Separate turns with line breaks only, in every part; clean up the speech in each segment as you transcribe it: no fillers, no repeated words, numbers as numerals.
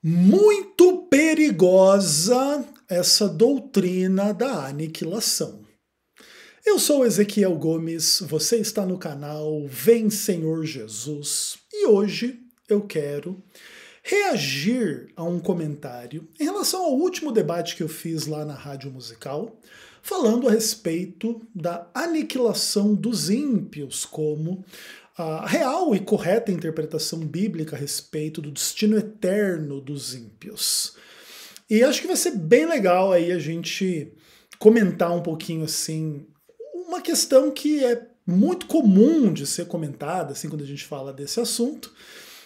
Muito perigosa essa doutrina da aniquilação. Eu sou Ezequiel Gomes, você está no canal Vem Senhor Jesus e hoje eu quero reagir a um comentário em relação ao último debate que eu fiz lá na Rádio Musical, falando a respeito da aniquilação dos ímpios como a real e correta interpretação bíblica a respeito do destino eterno dos ímpios. E acho que vai ser bem legal aí a gente comentar um pouquinho assim, uma questão que é muito comum de ser comentada assim quando a gente fala desse assunto,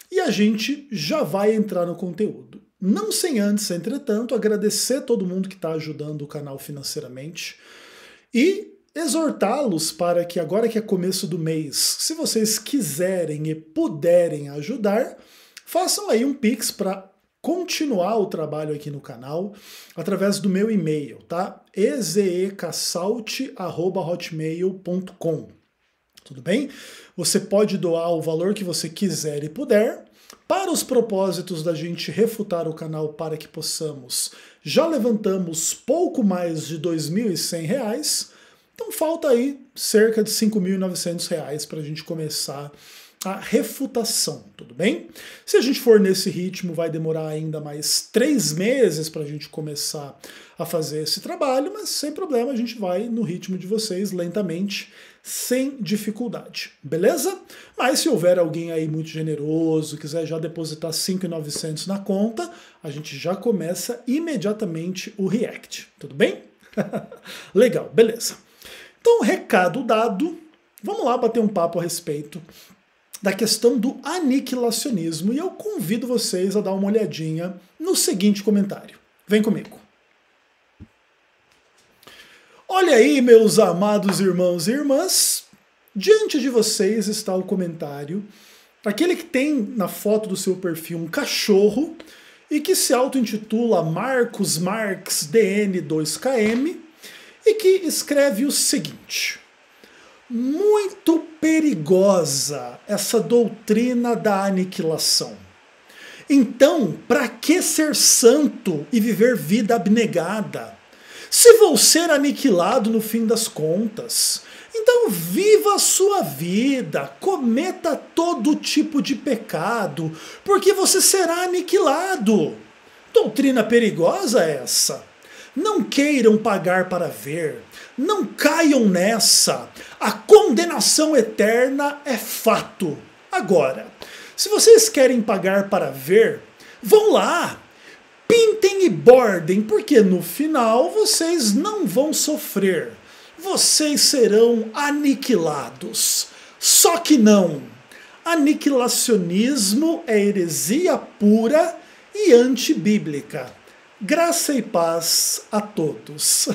e a gente já vai entrar no conteúdo. Não sem antes, entretanto, agradecer todo mundo que está ajudando o canal financeiramente e exortá-los para que agora que é começo do mês, se vocês quiserem e puderem ajudar, façam aí um Pix para continuar o trabalho aqui no canal através do meu e-mail, tá? ezecasalte@hotmail.com. Tudo bem? Você pode doar o valor que você quiser e puder para os propósitos da gente refutar o canal para que possamos. Já levantamos pouco mais de R$ 2.100, então falta aí cerca de R$ 5.900 para a gente começar a refutação, tudo bem? Se a gente for nesse ritmo, vai demorar ainda mais 3 meses para a gente começar a fazer esse trabalho, mas sem problema, a gente vai no ritmo de vocês, lentamente, sem dificuldade, beleza? Mas se houver alguém aí muito generoso, quiser já depositar R$ 5.900 na conta, a gente já começa imediatamente o react, tudo bem? Legal, beleza. Então, recado dado, vamos lá bater um papo a respeito da questão do aniquilacionismo, e eu convido vocês a dar uma olhadinha no seguinte comentário. Vem comigo. Olha aí, meus amados irmãos e irmãs, diante de vocês está o comentário daquele que tem na foto do seu perfil um cachorro e que se auto-intitula Marcos Marx DN2KM e que escreve o seguinte: muito perigosa essa doutrina da aniquilação. Então, para que ser santo e viver vida abnegada? Se vou ser aniquilado no fim das contas, então viva a sua vida, cometa todo tipo de pecado, porque você será aniquilado. Doutrina perigosa essa. Não queiram pagar para ver, não caiam nessa. A condenação eterna é fato. Agora, se vocês querem pagar para ver, vão lá, pintem e bordem, porque no final vocês não vão sofrer. Vocês serão aniquilados. Só que não. Aniquilacionismo é heresia pura e antibíblica. Graça e paz a todos.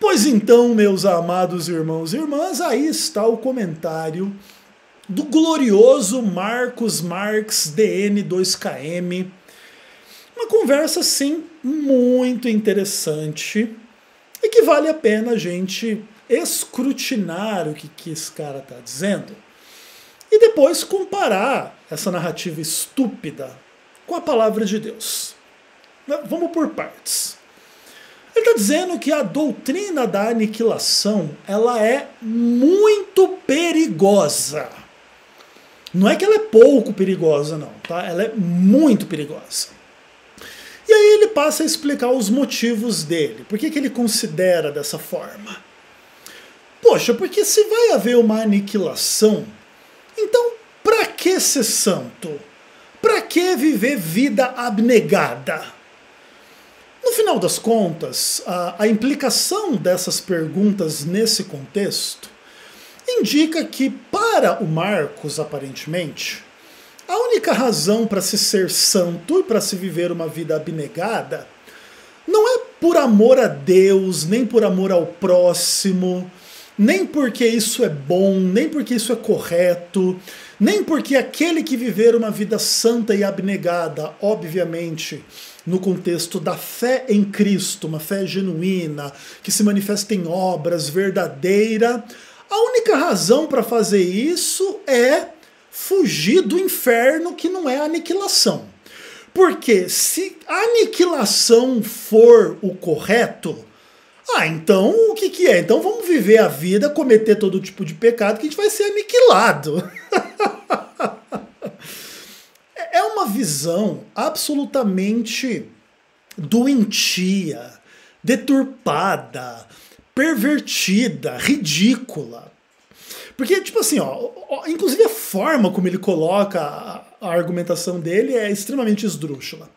Pois então, meus amados irmãos e irmãs, aí está o comentário do glorioso Marcos Marx DN2KM. Uma conversa, sim, muito interessante e que vale a pena a gente escrutinar o que esse cara está dizendo e depois comparar essa narrativa estúpida com a palavra de Deus. Vamos por partes. Ele está dizendo que a doutrina da aniquilação ela é muito perigosa. Não é que ela é pouco perigosa, não, tá? Ela é muito perigosa. E aí ele passa a explicar os motivos dele. Por que ele considera dessa forma? Poxa, porque se vai haver uma aniquilação, então para que ser santo? Para que viver vida abnegada? No final das contas, a implicação dessas perguntas nesse contexto indica que, para o Marcos, aparentemente, a única razão para se ser santo e para se viver uma vida abnegada não é por amor a Deus, nem por amor ao próximo, nem porque isso é bom, nem porque isso é correto, nem porque aquele que viver uma vida santa e abnegada, obviamente, no contexto da fé em Cristo, uma fé genuína, que se manifesta em obras, verdadeira, a única razão para fazer isso é fugir do inferno, que não é a aniquilação. Porque se a aniquilação for o correto, então o que é? Então vamos viver a vida, cometer todo tipo de pecado que a gente vai ser aniquilado. É uma visão absolutamente doentia, deturpada, pervertida, ridícula. Porque, tipo assim, inclusive a forma como ele coloca a argumentação dele é extremamente esdrúxula.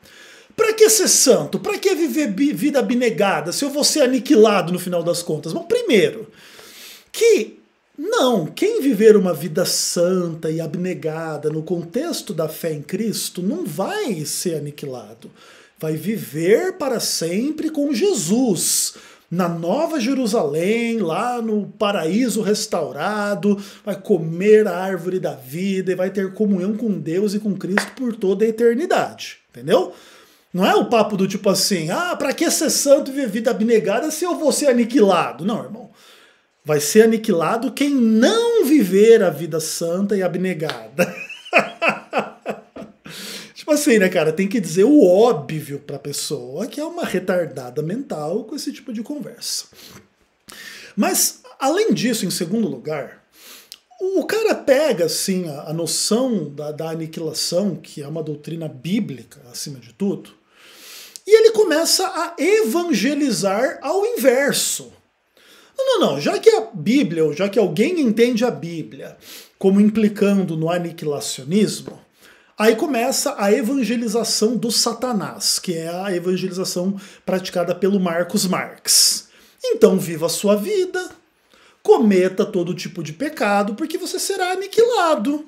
Pra que ser santo? Pra que viver vida abnegada se eu vou ser aniquilado no final das contas? Bom, primeiro, quem viver uma vida santa e abnegada no contexto da fé em Cristo não vai ser aniquilado. Vai viver para sempre com Jesus, na Nova Jerusalém, lá no paraíso restaurado, vai comer a árvore da vida e vai ter comunhão com Deus e com Cristo por toda a eternidade. Entendeu? Não é o papo do tipo assim, pra que ser santo e viver vida abnegada se eu vou ser aniquilado? Não, irmão. Vai ser aniquilado quem não viver a vida santa e abnegada. Tipo assim, né, cara? Tem que dizer o óbvio pra pessoa que é uma retardada mental com esse tipo de conversa. Mas, além disso, em segundo lugar, o cara pega, assim, a noção da aniquilação, que é uma doutrina bíblica, acima de tudo, e ele começa a evangelizar ao inverso. Não, já que a Bíblia, ou já que alguém entende a Bíblia como implicando no aniquilacionismo, aí começa a evangelização do Satanás, que é a evangelização praticada pelo Marcos Marx. Então viva a sua vida, cometa todo tipo de pecado, porque você será aniquilado.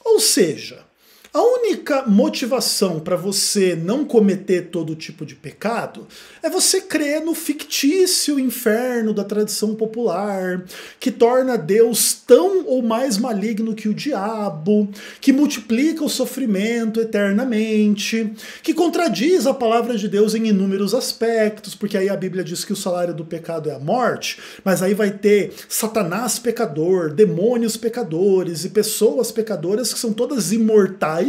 Ou seja, a única motivação para você não cometer todo tipo de pecado é você crer no fictício inferno da tradição popular, que torna Deus tão ou mais maligno que o diabo, que multiplica o sofrimento eternamente, que contradiz a palavra de Deus em inúmeros aspectos, porque aí a Bíblia diz que o salário do pecado é a morte, mas aí vai ter Satanás pecador, demônios pecadores e pessoas pecadoras que são todas imortais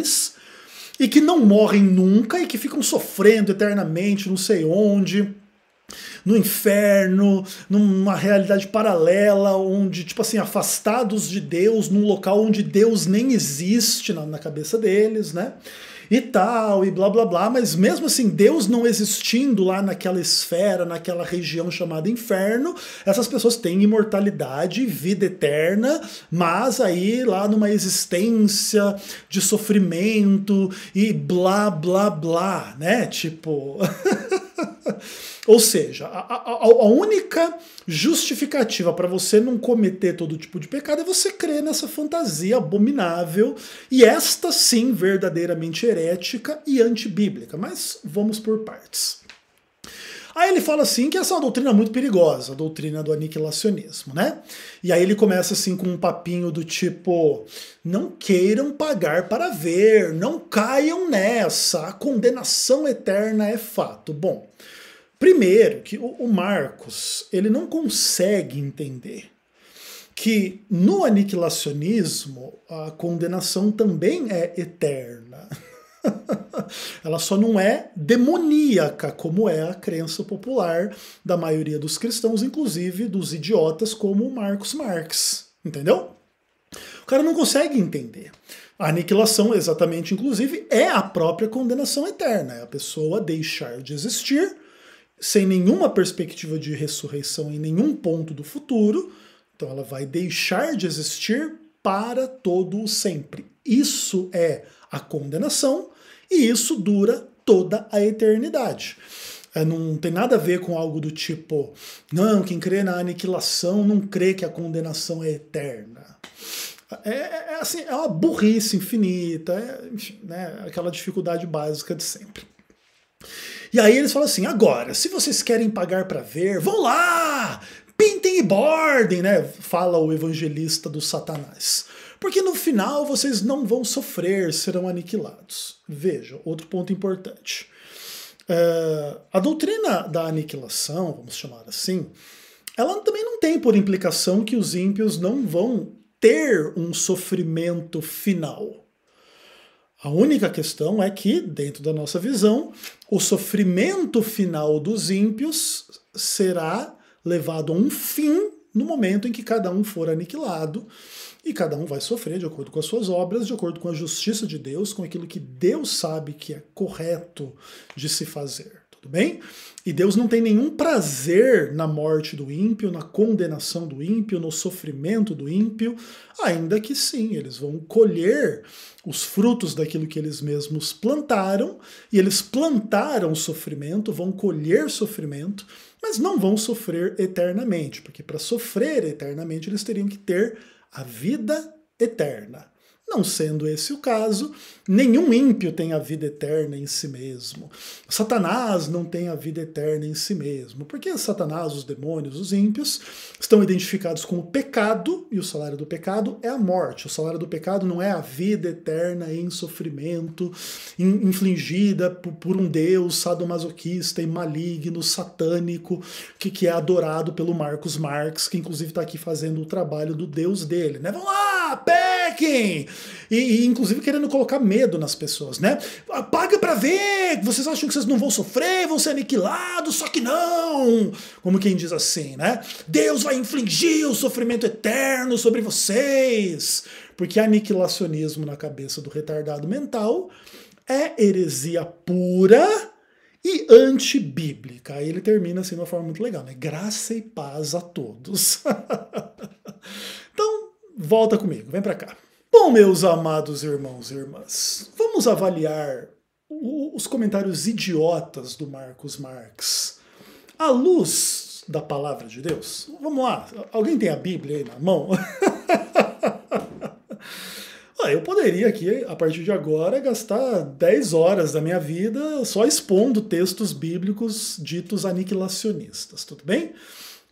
e que não morrem nunca e que ficam sofrendo eternamente, não sei onde, no inferno, numa realidade paralela, onde, tipo assim, afastados de Deus, num local onde Deus nem existe na cabeça deles, né? E tal, e blá blá blá, mas mesmo assim, Deus não existindo lá naquela esfera, naquela região chamada inferno, essas pessoas têm imortalidade, vida eterna, mas aí lá numa existência de sofrimento e blá blá blá, né? Tipo. Ou seja, a única justificativa para você não cometer todo tipo de pecado é você crer nessa fantasia abominável e esta sim verdadeiramente herética e antibíblica. Mas vamos por partes. Aí ele fala assim que essa é uma doutrina muito perigosa, a doutrina do aniquilacionismo, né? E aí ele começa assim com um papinho do tipo, não queiram pagar para ver, não caiam nessa, a condenação eterna é fato. Bom, primeiro que o Marcos, ele não consegue entender que no aniquilacionismo a condenação também é eterna. Ela só não é demoníaca, como é a crença popular da maioria dos cristãos, inclusive dos idiotas como o Marcos Marx. Entendeu? O cara não consegue entender. A aniquilação, exatamente, inclusive, é a própria condenação eterna. É a pessoa deixar de existir sem nenhuma perspectiva de ressurreição em nenhum ponto do futuro. Então ela vai deixar de existir para todo o sempre. Isso é a condenação e isso dura toda a eternidade. Não tem nada a ver com algo do tipo, não, quem crê na aniquilação não crê que a condenação é eterna. Assim, é uma burrice infinita, enfim, né, aquela dificuldade básica de sempre. E aí eles falam assim, agora, se vocês querem pagar para ver, vão lá, pintem e bordem, né? Fala o evangelista do Satanás. Porque no final vocês não vão sofrer, serão aniquilados. Veja, outro ponto importante. A doutrina da aniquilação, vamos chamar assim, ela também não tem por implicação que os ímpios não vão ter um sofrimento final. A única questão é que, dentro da nossa visão, o sofrimento final dos ímpios será levado a um fim no momento em que cada um for aniquilado, e cada um vai sofrer de acordo com as suas obras, de acordo com a justiça de Deus, com aquilo que Deus sabe que é correto de se fazer. Tudo bem? E Deus não tem nenhum prazer na morte do ímpio, na condenação do ímpio, no sofrimento do ímpio, ainda que sim, eles vão colher os frutos daquilo que eles mesmos plantaram, e eles plantaram sofrimento, vão colher sofrimento, mas não vão sofrer eternamente, porque para sofrer eternamente eles teriam que ter a vida eterna. Não sendo esse o caso, nenhum ímpio tem a vida eterna em si mesmo. Satanás não tem a vida eterna em si mesmo, porque Satanás, os demônios, os ímpios, estão identificados com o pecado, e o salário do pecado é a morte. O salário do pecado não é a vida eterna em sofrimento, infligida por um Deus sadomasoquista e maligno, satânico, que é adorado pelo Marcos Marx, que inclusive está aqui fazendo o trabalho do Deus dele, né? Vamos lá, pequem! E inclusive querendo colocar medo nas pessoas, né? Paga pra ver, vocês acham que vocês não vão sofrer, vão ser aniquilados, só que não! Como quem diz assim, né? Deus vai infligir o sofrimento eterno sobre vocês! Porque aniquilacionismo na cabeça do retardado mental é heresia pura e antibíblica. Aí ele termina assim de uma forma muito legal, né? Graça e paz a todos. Então, volta comigo, vem pra cá. Bom, meus amados irmãos e irmãs, vamos avaliar os comentários idiotas do Marcos Marx à luz da palavra de Deus. Vamos lá, alguém tem a Bíblia aí na mão? Eu poderia aqui, a partir de agora, gastar 10 horas da minha vida só expondo textos bíblicos ditos aniquilacionistas, tudo bem?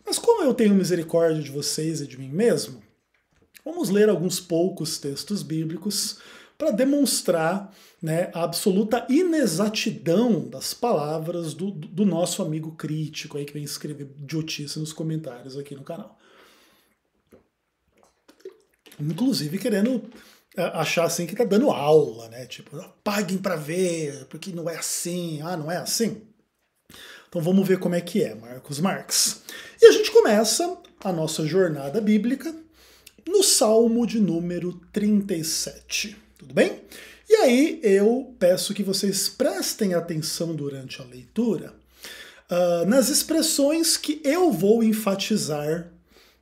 Mas como eu tenho misericórdia de vocês e de mim mesmo, vamos ler alguns poucos textos bíblicos para demonstrar, né, a absoluta inexatidão das palavras do nosso amigo crítico aí que vem escrever idiotice nos comentários aqui no canal. Inclusive querendo achar assim que tá dando aula, né? Tipo, paguem para ver, porque não é assim. Ah, não é assim? Então vamos ver como é que é, Marcos Marx. E a gente começa a nossa jornada bíblica no Salmo de número 37, tudo bem? E aí eu peço que vocês prestem atenção durante a leitura nas expressões que eu vou enfatizar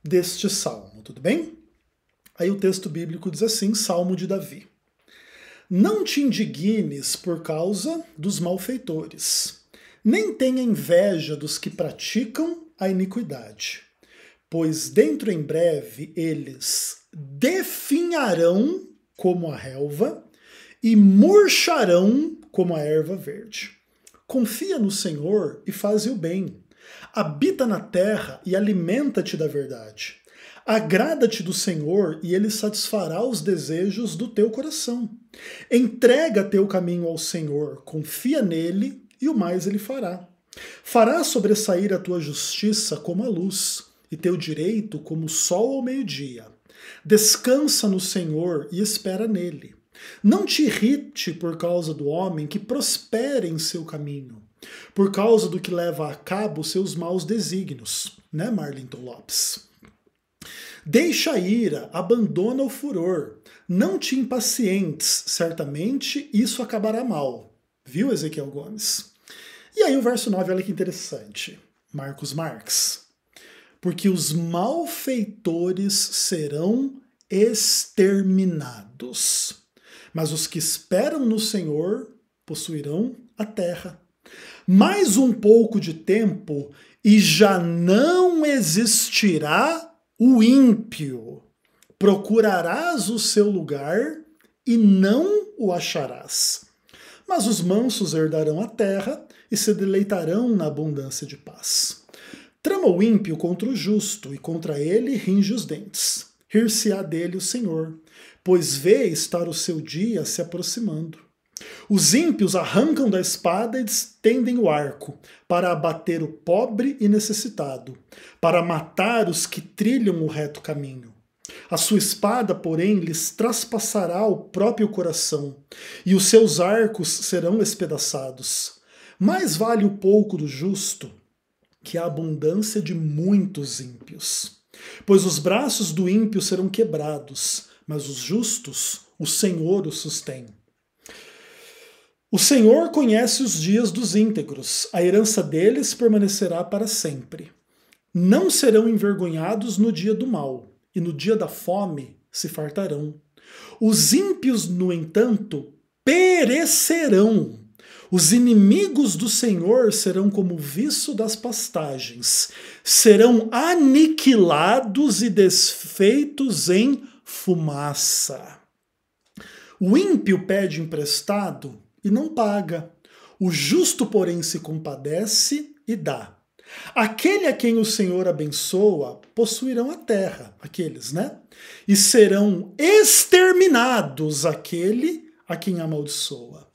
deste salmo, tudo bem? Aí o texto bíblico diz assim, Salmo de Davi. Não te indignes por causa dos malfeitores, nem tenha inveja dos que praticam a iniquidade, pois dentro em breve eles definharão como a relva e murcharão como a erva verde. Confia no Senhor e faze o bem. Habita na terra e alimenta-te da verdade. Agrada-te do Senhor e ele satisfará os desejos do teu coração. Entrega teu caminho ao Senhor, confia nele e o mais ele fará. Fará sobressair a tua justiça como a luz e teu direito como o sol ao meio-dia. Descansa no Senhor e espera nele. Não te irrite por causa do homem que prospera em seu caminho, por causa do que leva a cabo seus maus desígnios, né, Marlington Lopes? Deixa a ira, abandona o furor, não te impacientes, certamente isso acabará mal. Viu, Ezequiel Gomes? E aí o verso 9, olha que interessante. Marcos Marx. Porque os malfeitores serão exterminados, mas os que esperam no Senhor possuirão a terra. Mais um pouco de tempo e já não existirá o ímpio. Procurarás o seu lugar e não o acharás. Mas os mansos herdarão a terra e se deleitarão na abundância de paz. Trama o ímpio contra o justo, e contra ele ringe os dentes. Rir-se-á dele o Senhor, pois vê estar o seu dia se aproximando. Os ímpios arrancam da espada e estendem o arco, para abater o pobre e necessitado, para matar os que trilham o reto caminho. A sua espada, porém, lhes traspassará o próprio coração, e os seus arcos serão espedaçados. Mais vale o pouco do justo que a abundância de muitos ímpios. Pois os braços do ímpio serão quebrados, mas os justos, o Senhor os sustém. O Senhor conhece os dias dos íntegros, a herança deles permanecerá para sempre. Não serão envergonhados no dia do mal, e no dia da fome se fartarão. Os ímpios, no entanto, perecerão. Os inimigos do Senhor serão como o viço das pastagens, serão aniquilados e desfeitos em fumaça. O ímpio pede emprestado e não paga. O justo, porém, se compadece e dá. Aquele a quem o Senhor abençoa possuirão a terra, aqueles, né? E serão exterminados aquele a quem amaldiçoa.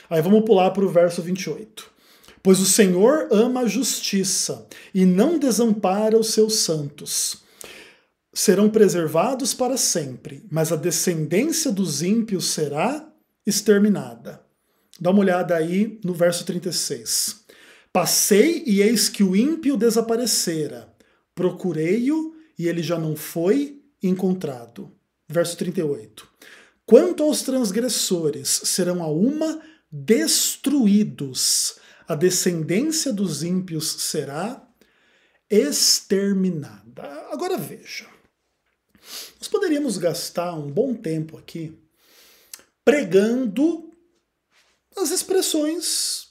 Aí vamos pular para o verso 28. Pois o Senhor ama a justiça e não desampara os seus santos. Serão preservados para sempre, mas a descendência dos ímpios será exterminada. Dá uma olhada aí no verso 36. Passei e eis que o ímpio desaparecera. Procurei-o e ele já não foi encontrado. Verso 38. Quanto aos transgressores, serão a uma destruídos. A descendência dos ímpios será exterminada. Agora veja. Nós poderíamos gastar um bom tempo aqui pregando as expressões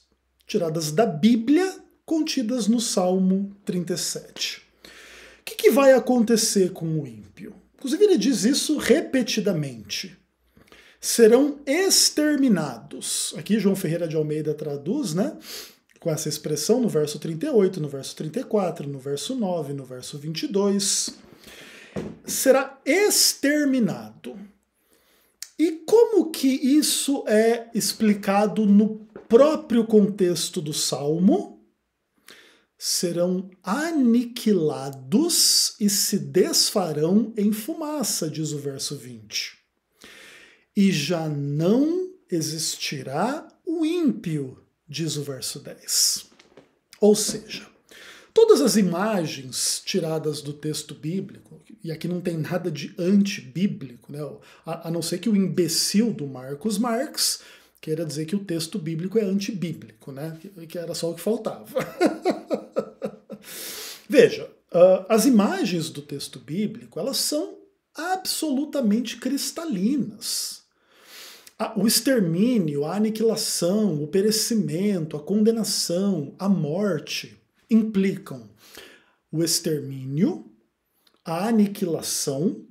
tiradas da Bíblia contidas no Salmo 37. O que vai acontecer com o ímpio? Inclusive ele diz isso repetidamente. Serão exterminados. Aqui João Ferreira de Almeida traduz, né, com essa expressão no verso 38, no verso 34, no verso 9, no verso 22. Será exterminado. E como que isso é explicado no próprio contexto do Salmo? Serão aniquilados e se desfarão em fumaça, diz o verso 20. E já não existirá o ímpio, diz o verso 10. Ou seja, todas as imagens tiradas do texto bíblico, e aqui não tem nada de antibíblico, né? A não ser que o imbecil do Marcos Marx queira dizer que o texto bíblico é antibíblico, né? Que era só o que faltava. Veja, as imagens do texto bíblico, elas são absolutamente cristalinas. O extermínio, a aniquilação, o perecimento, a condenação, a morte implicam o extermínio, a aniquilação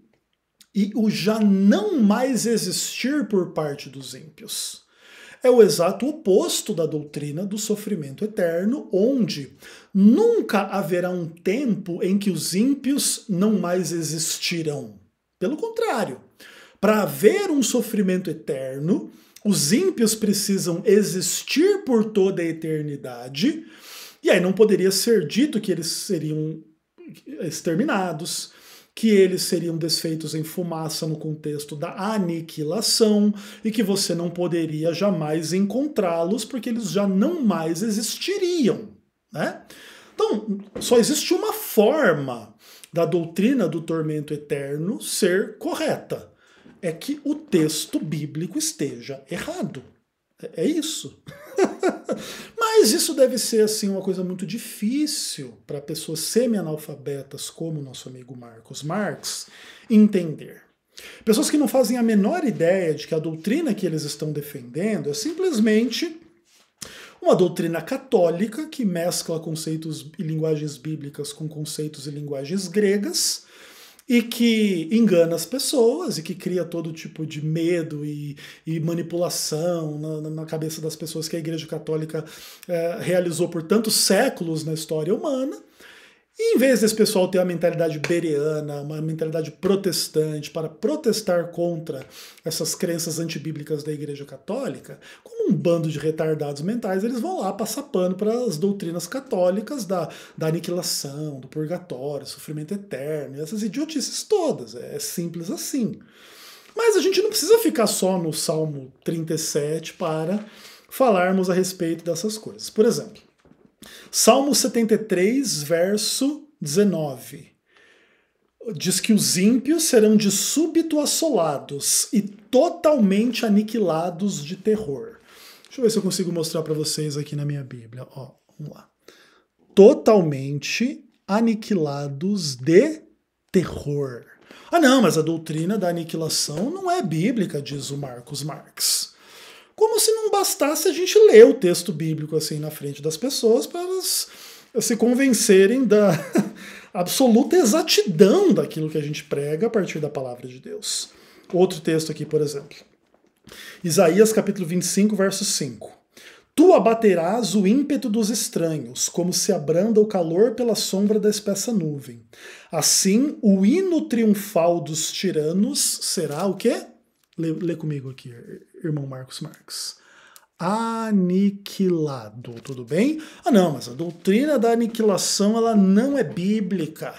e o já não mais existir por parte dos ímpios. É o exato oposto da doutrina do sofrimento eterno, onde nunca haverá um tempo em que os ímpios não mais existirão. Pelo contrário, para haver um sofrimento eterno, os ímpios precisam existir por toda a eternidade, e aí não poderia ser dito que eles seriam exterminados, que eles seriam desfeitos em fumaça no contexto da aniquilação e que você não poderia jamais encontrá-los porque eles já não mais existiriam, né? Então, só existe uma forma da doutrina do tormento eterno ser correta. É que o texto bíblico esteja errado. É isso. Mas isso deve ser assim uma coisa muito difícil para pessoas semi-analfabetas como o nosso amigo Marcos Marx entender. Pessoas que não fazem a menor ideia de que a doutrina que eles estão defendendo é simplesmente uma doutrina católica que mescla conceitos e linguagens bíblicas com conceitos e linguagens gregas e que engana as pessoas e que cria todo tipo de medo e manipulação na cabeça das pessoas que a Igreja Católica realizou por tantos séculos na história humana. E em vez desse pessoal ter uma mentalidade bereana, uma mentalidade protestante, para protestar contra essas crenças antibíblicas da Igreja Católica, como um bando de retardados mentais, eles vão lá passar pano para as doutrinas católicas da aniquilação, do purgatório, sofrimento eterno, essas idiotices todas. É simples assim. Mas a gente não precisa ficar só no Salmo 37 para falarmos a respeito dessas coisas. Por exemplo, Salmo 73, verso 19. Diz que os ímpios serão de súbito assolados e totalmente aniquilados de terror. Deixa eu ver se eu consigo mostrar para vocês aqui na minha Bíblia. Ó, vamos lá. Totalmente aniquilados de terror. Ah não, mas a doutrina da aniquilação não é bíblica, diz o Marcos Marx. Como se não bastasse a gente ler o texto bíblico assim na frente das pessoas para elas se convencerem da absoluta exatidão daquilo que a gente prega a partir da palavra de Deus. Outro texto aqui, por exemplo. Isaías capítulo 25, verso 5. Tu abaterás o ímpeto dos estranhos, como se abranda o calor pela sombra da espessa nuvem. Assim, o hino triunfal dos tiranos será o quê? Lê comigo aqui, irmão Marcos Marx. Aniquilado, tudo bem? Ah não, mas a doutrina da aniquilação ela não é bíblica.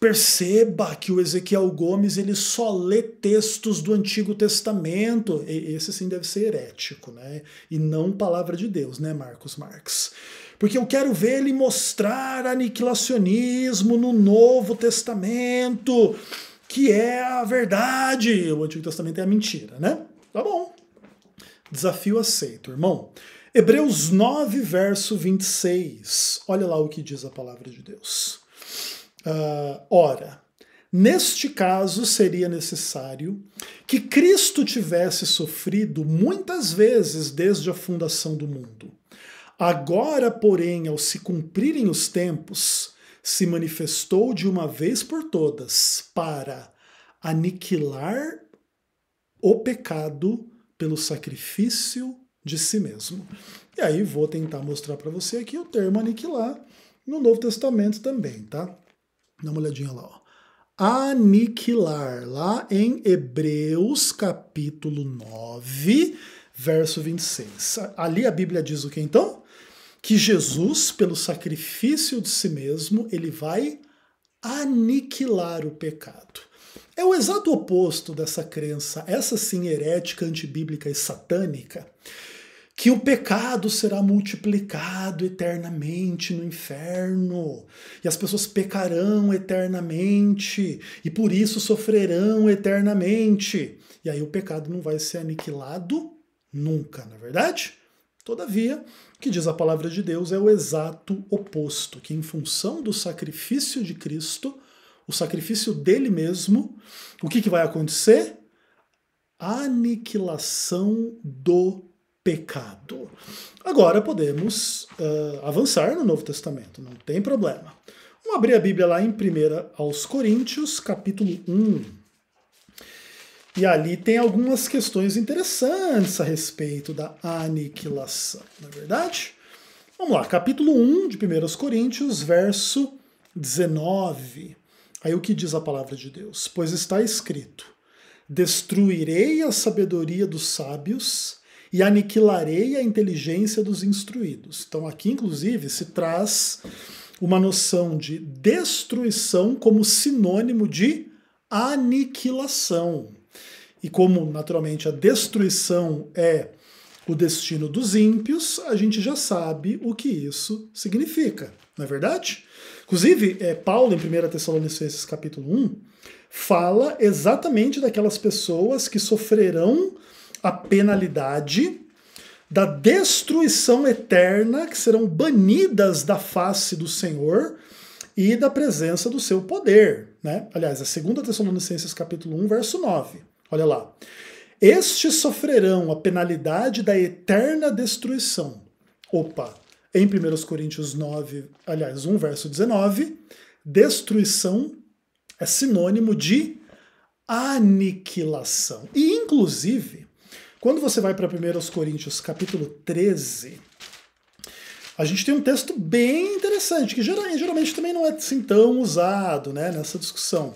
Perceba que o Ezequiel Gomes ele só lê textos do Antigo Testamento. Esse sim deve ser herético, né? E não palavra de Deus, né, Marcos Marx? Porque eu quero ver ele mostrar aniquilacionismo no Novo Testamento, que é a verdade. O Antigo Testamento é a mentira, né? Tá bom. Desafio aceito, irmão. Hebreus 9, verso 26. Olha lá o que diz a palavra de Deus. Ora, neste caso seria necessário que Cristo tivesse sofrido muitas vezes desde a fundação do mundo. Agora, porém, ao se cumprirem os tempos, se manifestou de uma vez por todas para aniquilar o pecado pelo sacrifício de si mesmo. E aí vou tentar mostrar para você aqui o termo aniquilar no Novo Testamento também, tá? Dá uma olhadinha lá, ó. Aniquilar, lá em Hebreus capítulo 9, verso 26. Ali a Bíblia diz o que então? Que Jesus, pelo sacrifício de si mesmo, ele vai aniquilar o pecado. É o exato oposto dessa crença, essa sim herética, antibíblica e satânica, que o pecado será multiplicado eternamente no inferno, e as pessoas pecarão eternamente, e por isso sofrerão eternamente. E aí o pecado não vai ser aniquilado nunca, não é verdade? Todavia, o que diz a palavra de Deus é o exato oposto, que em função do sacrifício de Cristo, o sacrifício dele mesmo, o que vai acontecer? Aniquilação do pecado. Agora podemos avançar no Novo Testamento, não tem problema. Vamos abrir a Bíblia lá em 1 aos Coríntios, capítulo 1. E ali tem algumas questões interessantes a respeito da aniquilação, não é verdade? Vamos lá, capítulo 1 de 1 aos Coríntios, verso 19. Aí o que diz a palavra de Deus? Pois está escrito: destruirei a sabedoria dos sábios e aniquilarei a inteligência dos instruídos. Então aqui, inclusive, se traz uma noção de destruição como sinônimo de aniquilação. E como, naturalmente, a destruição é o destino dos ímpios, a gente já sabe o que isso significa, não é verdade? Inclusive, Paulo, em 1 Tessalonicenses capítulo 1, fala exatamente daquelas pessoas que sofrerão a penalidade da destruição eterna, que serão banidas da face do Senhor e da presença do seu poder, né? Aliás, é 2 Tessalonicenses capítulo 1, verso 9. Olha lá. Estes sofrerão a penalidade da eterna destruição. Opa, em 1 Coríntios 9, aliás, 1, verso 19, destruição é sinônimo de aniquilação. E, inclusive, quando você vai para 1 Coríntios capítulo 13, a gente tem um texto bem interessante, que geralmente também não é assim tão usado, né, nessa discussão,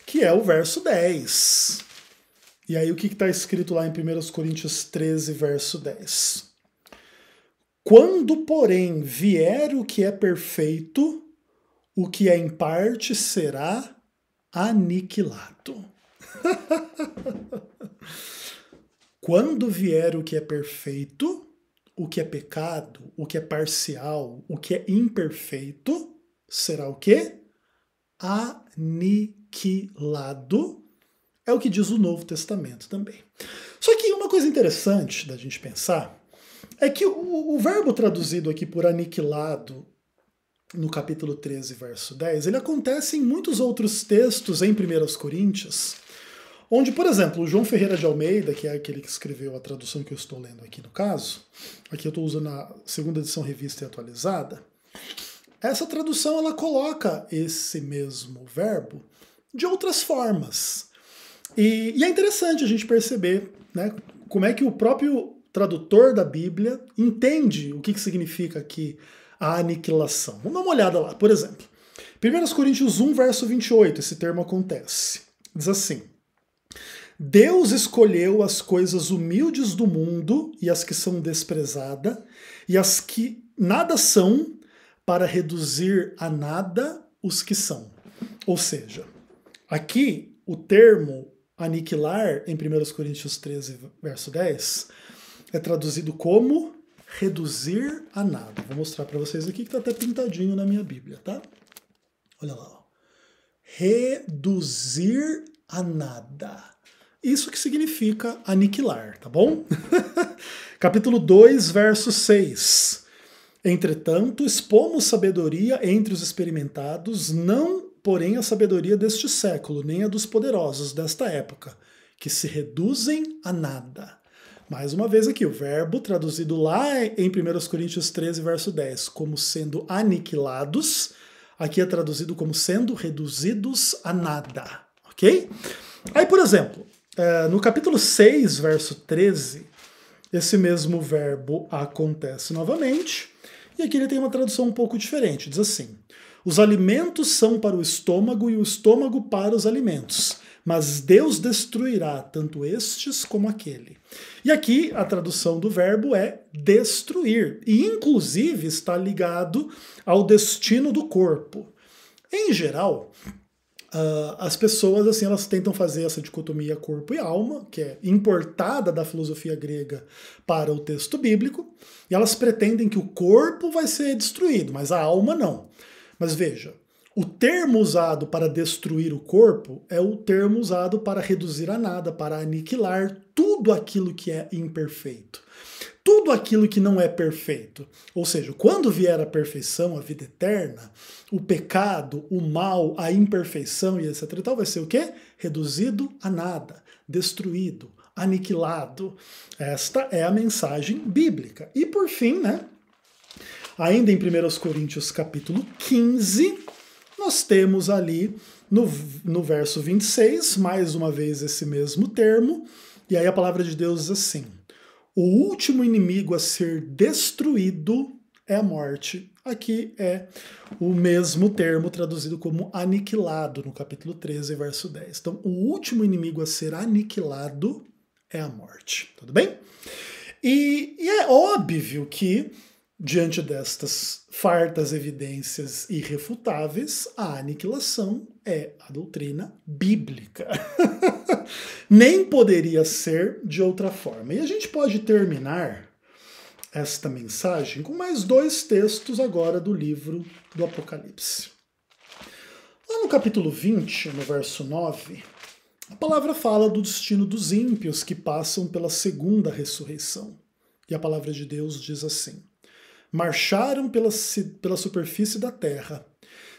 que é o verso 10. E aí o que está escrito lá em 1 Coríntios 13, verso 10? Quando, porém, vier o que é perfeito, o que é em parte será aniquilado. Quando vier o que é perfeito, o que é pecado, o que é parcial, o que é imperfeito, será o quê? Aniquilado. É o que diz o Novo Testamento também. Só que uma coisa interessante da gente pensar é que o verbo traduzido aqui por aniquilado no capítulo 13, verso 10, ele acontece em muitos outros textos em 1 Coríntios, onde, por exemplo, o João Ferreira de Almeida, que é aquele que escreveu a tradução que eu estou lendo aqui no caso, aqui eu estou usando a segunda edição revista e atualizada, essa tradução ela coloca esse mesmo verbo de outras formas. E é interessante a gente perceber, né, como é que o próprio tradutor da Bíblia entende o que significa aqui a aniquilação. Vamos dar uma olhada lá, por exemplo. 1 Coríntios 1, verso 28, esse termo acontece. Diz assim: Deus escolheu as coisas humildes do mundo e as que são desprezadas, e as que nada são, para reduzir a nada os que são. Ou seja, aqui o termo aniquilar, em 1 Coríntios 13, verso 10, é traduzido como reduzir a nada. Vou mostrar para vocês aqui que está até pintadinho na minha Bíblia, tá? Olha lá. Ó. Reduzir a nada. Isso que significa aniquilar, tá bom? Capítulo 2, verso 6. Entretanto, expomos sabedoria entre os experimentados, não, porém, a sabedoria deste século, nem a dos poderosos desta época, que se reduzem a nada. Mais uma vez aqui, o verbo traduzido lá em 1 Coríntios 13, verso 10, como sendo aniquilados, aqui é traduzido como sendo reduzidos a nada, ok? Aí, por exemplo, no capítulo 6, verso 13, esse mesmo verbo acontece novamente, e aqui ele tem uma tradução um pouco diferente, diz assim: os alimentos são para o estômago e o estômago para os alimentos, mas Deus destruirá tanto estes como aquele. E aqui a tradução do verbo é destruir, e inclusive está ligado ao destino do corpo. Em geral, as pessoas assim, elas tentam fazer essa dicotomia corpo e alma, que é importada da filosofia grega para o texto bíblico, e elas pretendem que o corpo vai ser destruído, mas a alma não. Mas veja, o termo usado para destruir o corpo é o termo usado para reduzir a nada, para aniquilar tudo aquilo que é imperfeito. Tudo aquilo que não é perfeito. Ou seja, quando vier a perfeição, a vida eterna, o pecado, o mal, a imperfeição e etc. e tal, vai ser o quê? Reduzido a nada, destruído, aniquilado. Esta é a mensagem bíblica. E por fim, né, ainda em 1 Coríntios capítulo 15, nós temos ali no verso 26, mais uma vez esse mesmo termo, e aí a palavra de Deus diz assim: o último inimigo a ser destruído é a morte. Aqui é o mesmo termo traduzido como aniquilado no capítulo 13, verso 10. Então, o último inimigo a ser aniquilado é a morte. Tudo bem? E é óbvio que, diante destas fartas evidências irrefutáveis, a aniquilação é a doutrina bíblica. Nem poderia ser de outra forma. E a gente pode terminar esta mensagem com mais 2 textos agora do livro do Apocalipse. Lá no capítulo 20, no verso 9, a palavra fala do destino dos ímpios que passam pela segunda ressurreição. E a palavra de Deus diz assim: marcharam pela superfície da terra,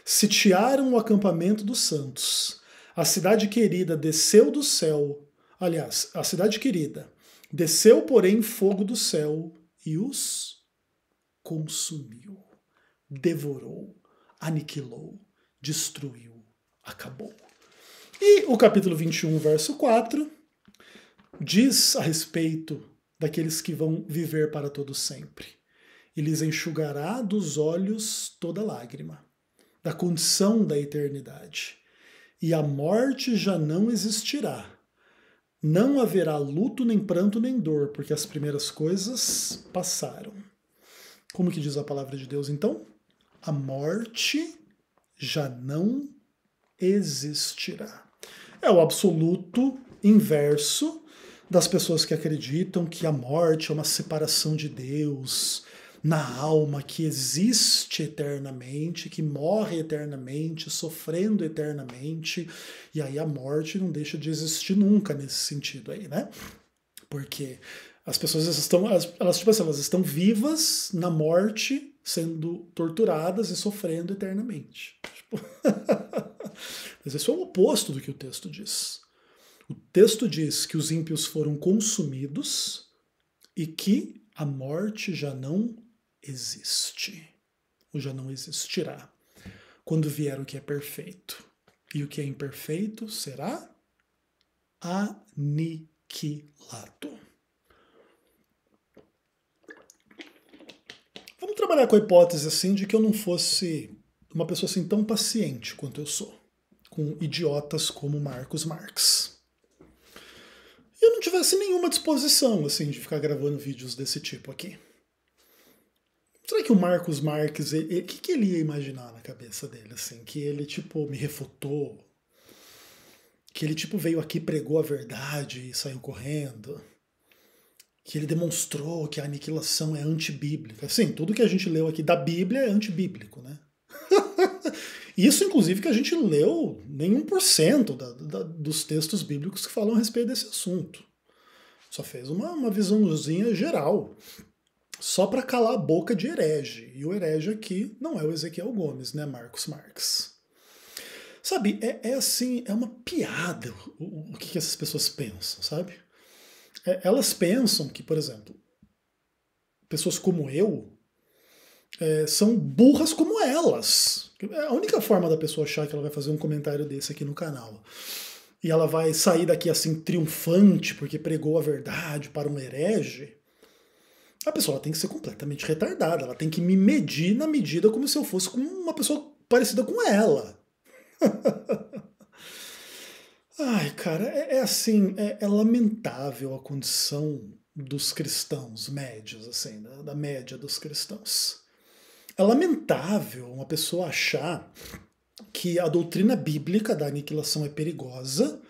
sitiaram o acampamento dos santos. A cidade querida desceu do céu, aliás, a cidade querida desceu, porém, fogo do céu e os consumiu, devorou, aniquilou, destruiu, acabou. E o capítulo 21, verso 4, diz a respeito daqueles que vão viver para todo sempre. e lhes enxugará dos olhos toda lágrima, da condição da eternidade. E a morte já não existirá. Não haverá luto, nem pranto, nem dor, porque as primeiras coisas passaram. Como que diz a palavra de Deus, então? A morte já não existirá. É o absoluto inverso das pessoas que acreditam que a morte é uma separação de Deus na alma, que existe eternamente, que morre eternamente, sofrendo eternamente, e aí a morte não deixa de existir nunca nesse sentido aí, né? Porque as pessoas elas estão vivas na morte, sendo torturadas e sofrendo eternamente. Tipo... Mas isso é o oposto do que o texto diz. O texto diz que os ímpios foram consumidos e que a morte já não existe, ou já não existirá, quando vier o que é perfeito. E o que é imperfeito será aniquilado. Vamos trabalhar com a hipótese assim de que eu não fosse uma pessoa assim tão paciente quanto eu sou, com idiotas como Marcos Marx. E eu não tivesse nenhuma disposição assim de ficar gravando vídeos desse tipo aqui. Será que o Marcos Marx, o que ele ia imaginar na cabeça dele, assim? Que ele, tipo, me refutou? Que ele, tipo, veio aqui, pregou a verdade e saiu correndo? Que ele demonstrou que a aniquilação é antibíblica? Sim, tudo que a gente leu aqui da Bíblia é antibíblico, né? Isso, inclusive, que a gente leu nem 1% dos textos bíblicos que falam a respeito desse assunto. Só fez uma visãozinha geral. Só para calar a boca de herege. E o herege aqui não é o Ezequiel Gomes, né, Marcos Marx. Sabe, assim, é uma piada o que essas pessoas pensam, sabe? Elas pensam que, por exemplo, pessoas como eu são burras como elas. É a única forma da pessoa achar que ela vai fazer um comentário desse aqui no canal. E ela vai sair daqui assim triunfante porque pregou a verdade para um herege. A pessoa tem que ser completamente retardada, ela tem que me medir na medida como se eu fosse com uma pessoa parecida com ela. Ai, cara, assim, é lamentável a condição dos cristãos médios, assim, da média dos cristãos. É lamentável uma pessoa achar que a doutrina bíblica da aniquilação é perigosa,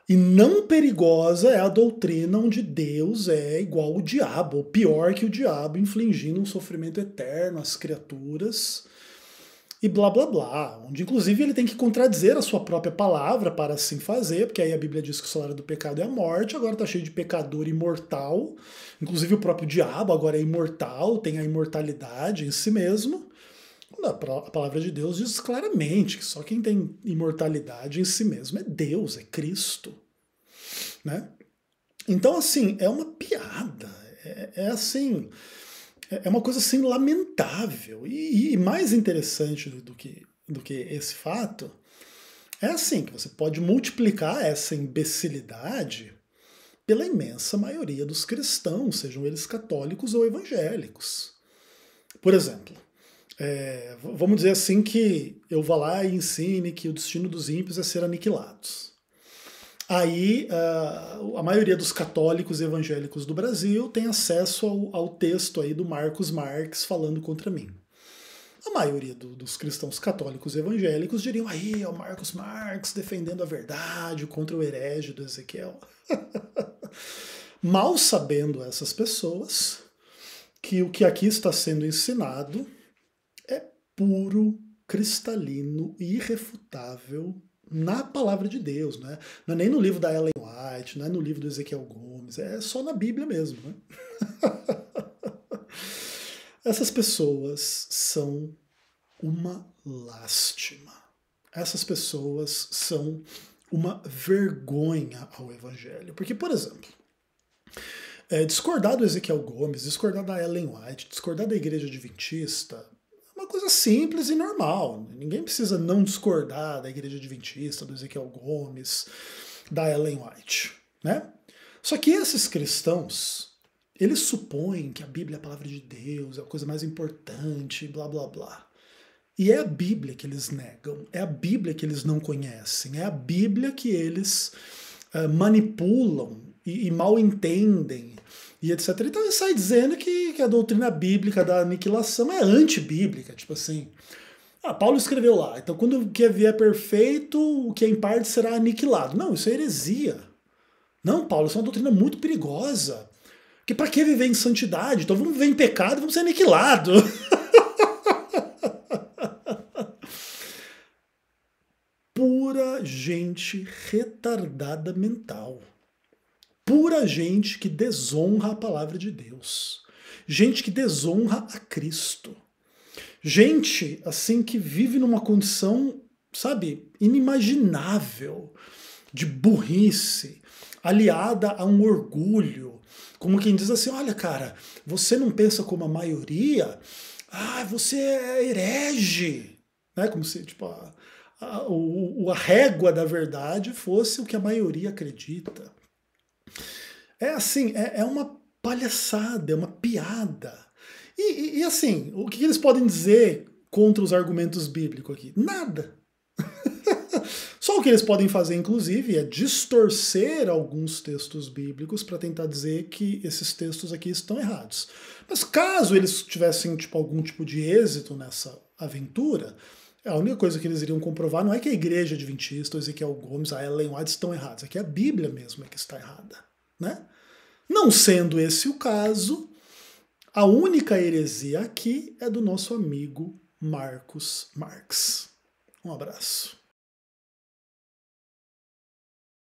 e não perigosa é a doutrina onde Deus é igual ao diabo, ou pior que o diabo, infligindo um sofrimento eterno às criaturas, e blá blá blá. Onde inclusive ele tem que contradizer a sua própria palavra para assim fazer, porque aí a Bíblia diz que o salário do pecado é a morte, agora está cheio de pecador imortal, inclusive o próprio diabo agora é imortal, tem a imortalidade em si mesmo. A palavra de Deus diz claramente que só quem tem imortalidade em si mesmo é Deus, é Cristo, né? Então, assim, é uma piada, assim, é uma coisa assim lamentável. E mais interessante do que esse fato é assim, que você pode multiplicar essa imbecilidade pela imensa maioria dos cristãos, sejam eles católicos ou evangélicos. Por exemplo, vamos dizer assim que eu vá lá e ensine que o destino dos ímpios é ser aniquilados. Aí a maioria dos católicos e evangélicos do Brasil tem acesso ao texto aí do Marcos Marx falando contra mim. A maioria dos cristãos católicos e evangélicos diriam aí, é o Marcos Marx defendendo a verdade contra o herege do Ezequiel. Mal sabendo essas pessoas que o que aqui está sendo ensinado puro, cristalino e irrefutável na palavra de Deus, né? Não é nem no livro da Ellen White, não é no livro do Ezequiel Gomes, é só na Bíblia mesmo, né? Essas pessoas são uma lástima. Essas pessoas são uma vergonha ao Evangelho. Porque, por exemplo, discordar do Ezequiel Gomes, discordar da Ellen White, discordar da Igreja Adventista, uma coisa simples e normal. Ninguém precisa não discordar da Igreja Adventista, do Ezequiel Gomes, da Ellen White, né? Só que esses cristãos, Eles supõem que a Bíblia é a palavra de Deus, é a coisa mais importante, blá blá blá. E é a Bíblia que eles negam, é a Bíblia que eles não conhecem, é a Bíblia que eles manipulam e mal entendem, e etc. Então ele sai dizendo que a doutrina bíblica da aniquilação é antibíblica, tipo assim. Paulo escreveu lá, então quando o que vier perfeito, o que é em parte será aniquilado. Não, isso é heresia. Não, Paulo, isso é uma doutrina muito perigosa. Porque para que viver em santidade? Então vamos viver em pecado, vamos ser aniquilados. Pura gente retardada mental. Pura gente que desonra a palavra de Deus. Gente que desonra a Cristo. Gente, assim, que vive numa condição, sabe, inimaginável de burrice, aliada a um orgulho. Como quem diz assim, olha, cara, você não pensa como a maioria? Você é herege. Né? Como se, tipo, a régua da verdade fosse o que a maioria acredita. É assim, é uma palhaçada, é uma piada. E assim, o que eles podem dizer contra os argumentos bíblicos aqui? Nada. Só o que eles podem fazer, inclusive, é distorcer alguns textos bíblicos para tentar dizer que esses textos aqui estão errados. Mas caso eles tivessem algum tipo de êxito nessa aventura, a única coisa que eles iriam comprovar não é que a igreja adventista, o Ezequiel Gomes, a Ellen White estão errados, é que a Bíblia mesmo é que está errada. Né? Não sendo esse o caso, a única heresia aqui é do nosso amigo Marcos Marx. Um abraço.